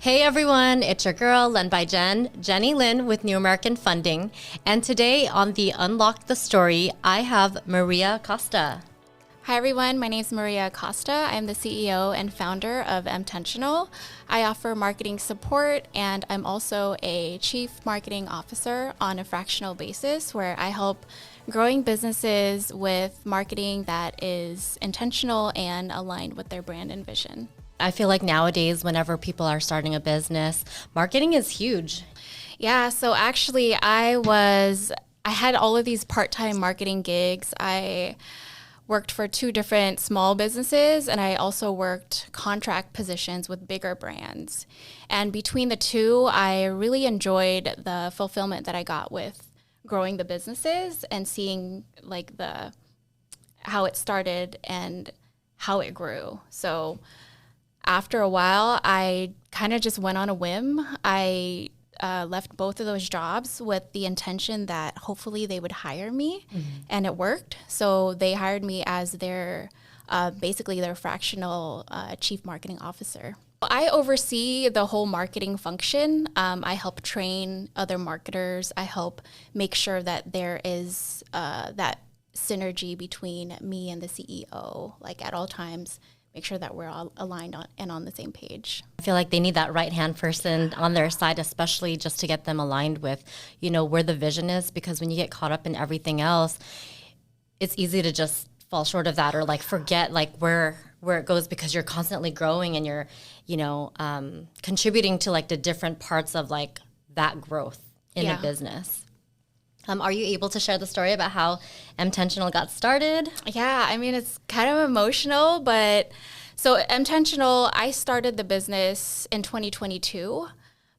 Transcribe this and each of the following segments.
Hey everyone, it's your girl, Len by Jen, Jenny Lynn with New American Funding. And today on the Unlock the Story, I have Maria Acosta. Hi everyone, my name is Maria Acosta. I'm the CEO and founder of Mtentional. I offer marketing support and I'm also a chief marketing officer on a fractional basis where I help growing businesses with marketing that is intentional and aligned with their brand and vision. I feel like nowadays, whenever people are starting a business, marketing is huge. Yeah, so actually I had all of these part-time marketing gigs. I worked for 2 different small businesses and I also worked contract positions with bigger brands. And between the two, I really enjoyed the fulfillment that I got with growing the businesses and seeing like how it started and how it grew. So after a while, I kind of just went on a whim. I left both of those jobs with the intention that hopefully they would hire me, and it worked. So they hired me as basically their fractional chief marketing officer. I oversee the whole marketing function. I help train other marketers. I help make sure that there is that synergy between me and the CEO, like at all times. Make sure that we're all aligned and on the same page. I feel like they need that right-hand person on their side, especially just to get them aligned with, where the vision is, because when you get caught up in everything else, it's easy to just fall short of that or forget where it goes because you're constantly growing and you're, contributing to the different parts of that growth in a business. Are you able to share the story about how Mtentional got started? Yeah, I mean, it's kind of emotional, but so Mtentional, I started the business in 2022,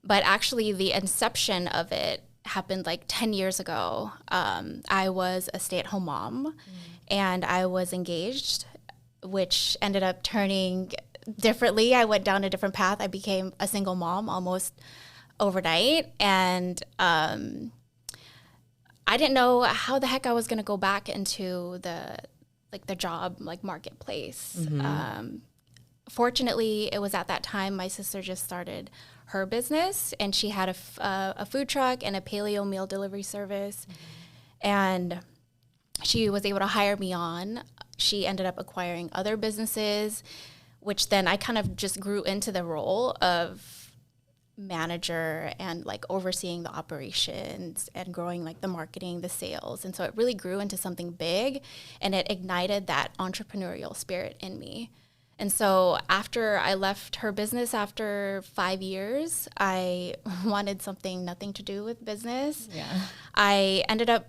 but actually the inception of it happened 10 years ago. I was a stay-at-home mom and I was engaged, which ended up turning differently. I went down a different path. I became a single mom almost overnight, and I didn't know how the heck I was going to go back into the job marketplace. Fortunately, it was at that time my sister just started her business, and she had a food truck and a paleo meal delivery service, and she was able to hire me on. She ended up acquiring other businesses, which then I kind of just grew into the role of manager and overseeing the operations and growing the marketing, the sales. And so it really grew into something big, and it ignited that entrepreneurial spirit in me. And so after I left her business after 5 years, I wanted nothing to do with business. Yeah. I ended up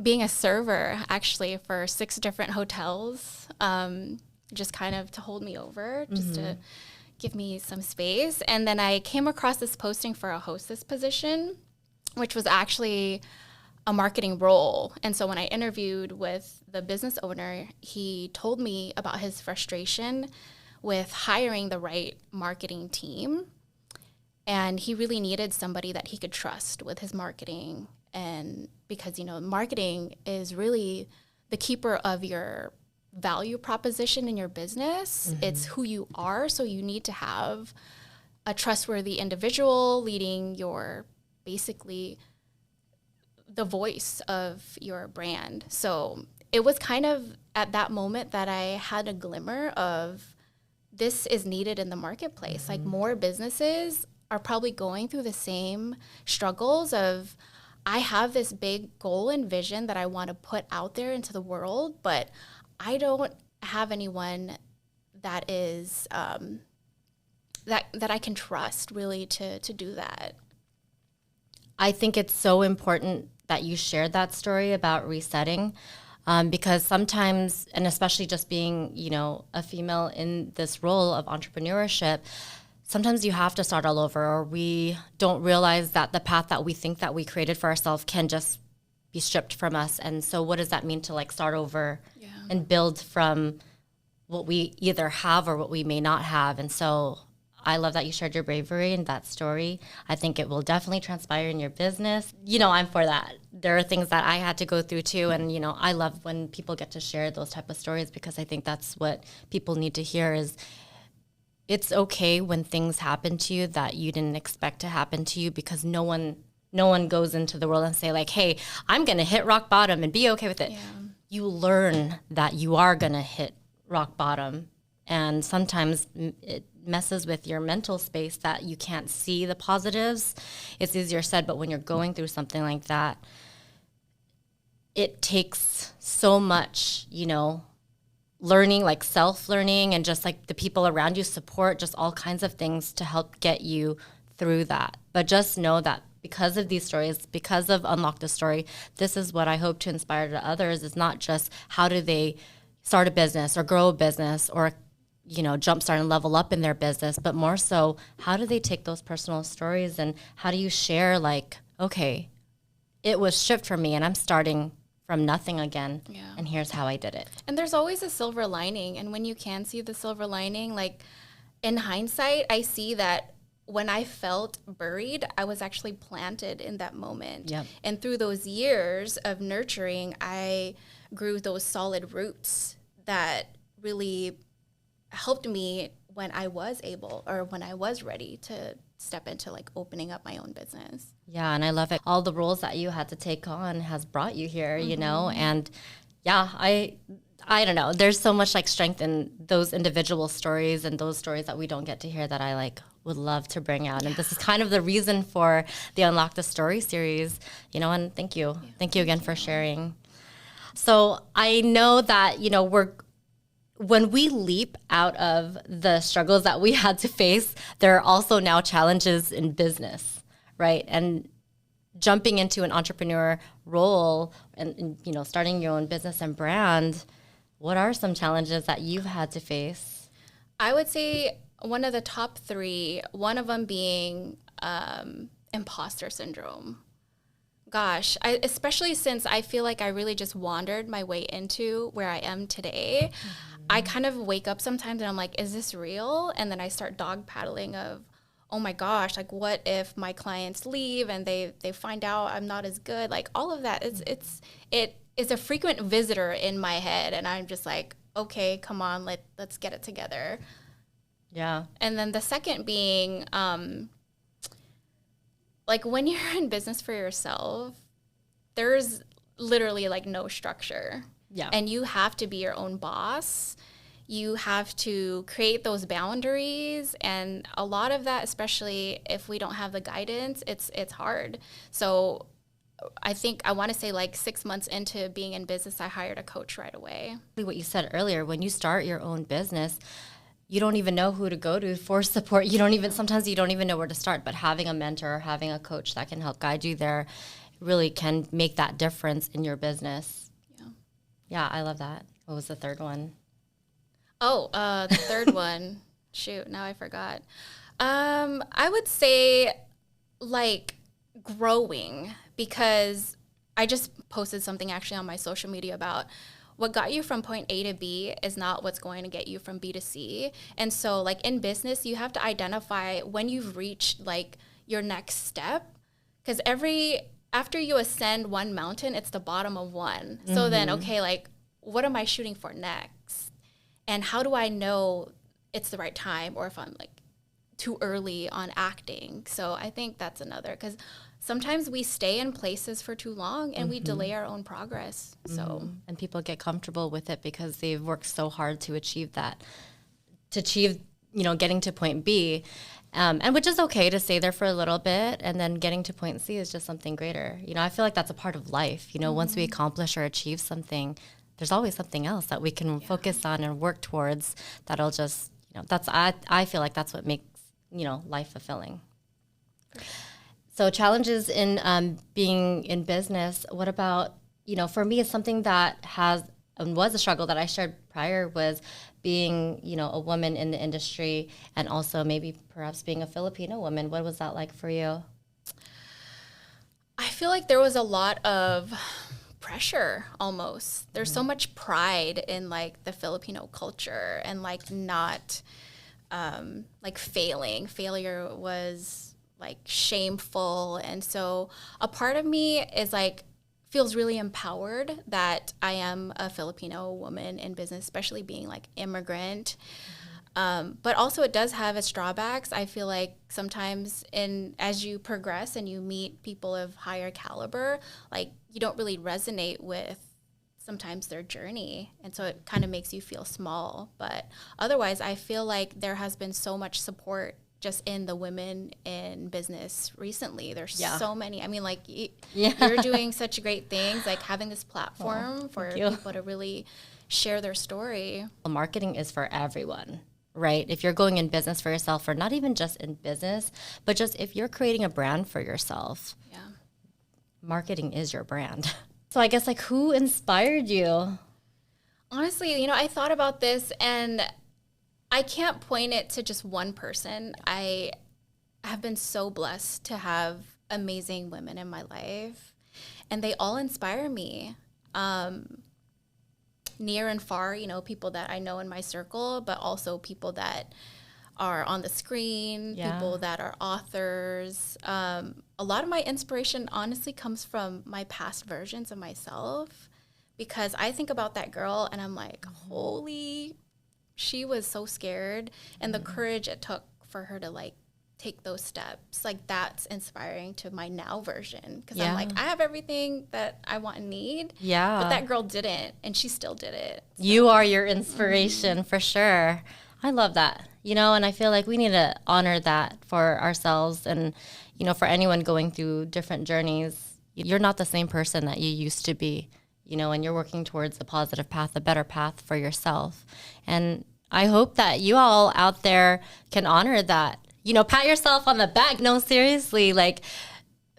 being a server actually for 6 different hotels, just kind of to hold me over, just to give me some space. And then I came across this posting for a hostess position, which was actually a marketing role. And so when I interviewed with the business owner, he told me about his frustration with hiring the right marketing team. And he really needed somebody that he could trust with his marketing. And because, marketing is really the keeper of your value proposition in your business. It's who you are, so you need to have a trustworthy individual leading basically the voice of your brand. So it was kind of at that moment that I had a glimmer of this is needed in the marketplace. More businesses are probably going through the same struggles of, I have this big goal and vision that I want to put out there into the world, but I don't have anyone that is that I can trust really to do that. I think it's so important that you shared that story about resetting, because sometimes, and especially just being, a female in this role of entrepreneurship, sometimes you have to start all over, or we don't realize that the path that we think that we created for ourselves can just be stripped from us. And so what does that mean to start over and build from what we either have or what we may not have? And so I love that you shared your bravery and that story. I think it will definitely transpire in your business. I'm for that. There are things that I had to go through too. And, I love when people get to share those type of stories, because I think that's what people need to hear is it's okay when things happen to you that you didn't expect to happen to you, because no one goes into the world and say like, hey, I'm going to hit rock bottom and be okay with it. Yeah. You learn that you are going to hit rock bottom. And sometimes it messes with your mental space that you can't see the positives. It's easier said, but when you're going through something like that, it takes so much, learning, like self-learning, and just like the people around you, support, just all kinds of things to help get you through that. But just know that because of these stories, because of Unlock the Story, this is what I hope to inspire to others. It's not just how do they start a business or grow a business or, jumpstart and level up in their business, but more so, how do they take those personal stories and how do you share like, okay, it was stripped from me and I'm starting from nothing again. Yeah. And here's how I did it. And there's always a silver lining. And when you can see the silver lining, like in hindsight, I see that when I felt buried, I was actually planted in that moment. Yep. And through those years of nurturing, I grew those solid roots that really helped me when I was able, or when I was ready to step into like opening up my own business. Yeah, and I love it. All the roles that you had to take on has brought you here, and yeah, I don't know. There's so much like strength in those individual stories and those stories that we don't get to hear that I like would love to bring out. And this is kind of the reason for the Unlock the Story series, and thank you. Yeah, thank you again for sharing. So I know that, when we leap out of the struggles that we had to face, there are also now challenges in business, right? And jumping into an entrepreneur role and starting your own business and brand, what are some challenges that you've had to face? I would say one of the top 3, one of them being imposter syndrome. Gosh, especially since I feel like I really just wandered my way into where I am today. Mm-hmm. I kind of wake up sometimes and I'm like, is this real? And then I start dog paddling of, oh my gosh, like what if my clients leave and they find out I'm not as good? Like all of that, it is a frequent visitor in my head. And I'm just like, okay, come on, let's get it together. Yeah. And then the second being, like when you're in business for yourself, there's literally like no structure. Yeah. And you have to be your own boss. You have to create those boundaries. And a lot of that, especially if we don't have the guidance, it's hard. So I think I want to say like 6 months into being in business, I hired a coach right away. What you said earlier, when you start your own business, you don't even know who to go to for support. Sometimes you don't even know where to start, but having a mentor, having a coach that can help guide you there really can make that difference in your business. Yeah, I love that. What was the third one? Oh, the third one. Shoot, now I forgot. I would say like growing, because I just posted something actually on my social media about what got you from point A to B is not what's going to get you from B to C. And so like in business, you have to identify when you've reached like your next step, because after you ascend one mountain, it's the bottom of one. Mm-hmm. So then, okay, like, what am I shooting for next? And how do I know it's the right time, or if I'm like too early on acting? So I think that's another, because sometimes we stay in places for too long and we delay our own progress. So and people get comfortable with it because they've worked so hard to achieve that, getting to point B. And which is okay to stay there for a little bit, and then getting to point C is just something greater. I feel like that's a part of life. Once we accomplish or achieve something, there's always something else that we can focus on and work towards that'll just, I feel like that's what makes, life fulfilling. So challenges in being in business, what about, for me, it's something that has and was a struggle that I shared prior was being, a woman in the industry, and also maybe perhaps being a Filipino woman. What was that like for you? I feel like there was a lot of pressure almost. There's so much pride in like the Filipino culture and like not like failing. Failure was like shameful. And so a part of me is like, feels really empowered that I am a Filipino woman in business, especially being like immigrant. But also it does have its drawbacks. I feel like sometimes as you progress and you meet people of higher caliber, like you don't really resonate with sometimes their journey. And so it kind of makes you feel small. But otherwise, I feel like there has been so much support just in the women in business recently. There's so many. I mean, like you're doing such great things, like having this platform for people to really share their story. Marketing is for everyone, right? If you're going in business for yourself, or not even just in business, but just if you're creating a brand for yourself, marketing is your brand. So I guess, like, who inspired you? Honestly, I thought about this, and I can't point it to just one person. I have been so blessed to have amazing women in my life, and they all inspire me. Near and far, people that I know in my circle, but also people that are on the screen, people that are authors. A lot of my inspiration honestly comes from my past versions of myself, because I think about that girl and I'm like, holy, she was so scared, and the courage it took for her to like take those steps, like that's inspiring to my now version, because I'm like, I have everything that I want and need, but that girl didn't, and she still did it. So. You are your inspiration for sure. I love that, and I feel like we need to honor that for ourselves, and for anyone going through different journeys. You're not the same person that you used to be, and you're working towards the positive path, the better path for yourself. And I hope that you all out there can honor that. Pat yourself on the back. No, seriously, like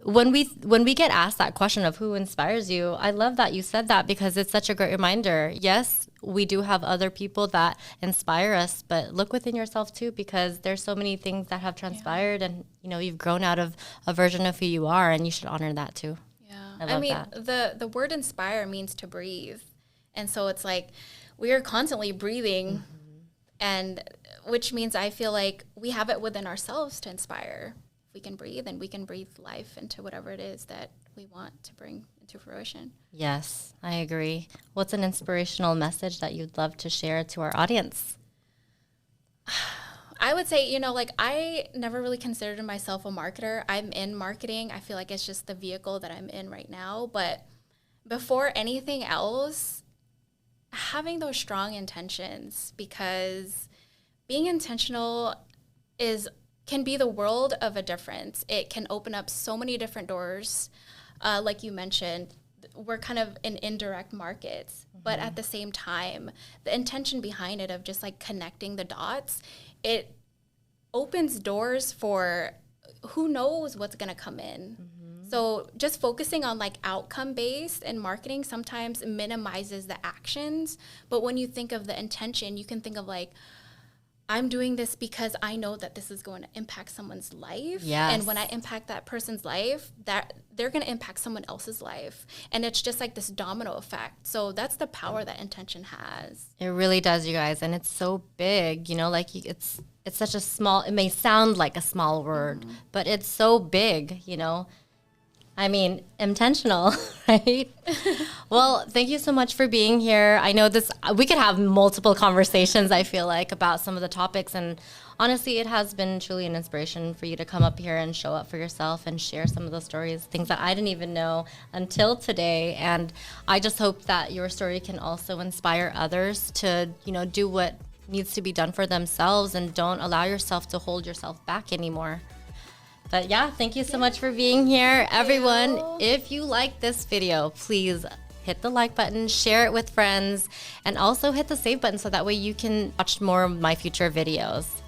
when we get asked that question of who inspires you, I love that you said that, because it's such a great reminder. Yes, we do have other people that inspire us, but look within yourself too, because there's so many things that have transpired, and you've grown out of a version of who you are, and you should honor that too. I mean, the word inspire means to breathe, and so it's like we are constantly breathing, and which means I feel like we have it within ourselves to inspire. We can breathe, and we can breathe life into whatever it is that we want to bring into fruition. Yes, I agree. What's an inspirational message that you'd love to share to our audience? I would say, like I never really considered myself a marketer. I'm in marketing. I feel like it's just the vehicle that I'm in right now. But before anything else, having those strong intentions, because being intentional can be the world of a difference. It can open up so many different doors. Like you mentioned, we're kind of in indirect markets, but at the same time, the intention behind it of just like connecting the dots, it opens doors for who knows what's going to come in. So just focusing on like outcome based in marketing sometimes minimizes the actions. But when you think of the intention, you can think of like, I'm doing this because I know that this is going to impact someone's life. Yes. And when I impact that person's life, that they're going to impact someone else's life. And it's just like this domino effect. So that's the power that intention has. It really does, you guys. And it's so big, like it's such a small, it may sound like a small word, but it's so big, I mean, intentional, right? Well, thank you so much for being here. I know we could have multiple conversations, I feel like, about some of the topics. And honestly, it has been truly an inspiration for you to come up here and show up for yourself and share some of those stories, things that I didn't even know until today. And I just hope that your story can also inspire others to, do what needs to be done for themselves, and don't allow yourself to hold yourself back anymore. But yeah, thank you so much for being here. Everyone, if you like this video, please hit the like button, share it with friends, and also hit the save button so that way you can watch more of my future videos.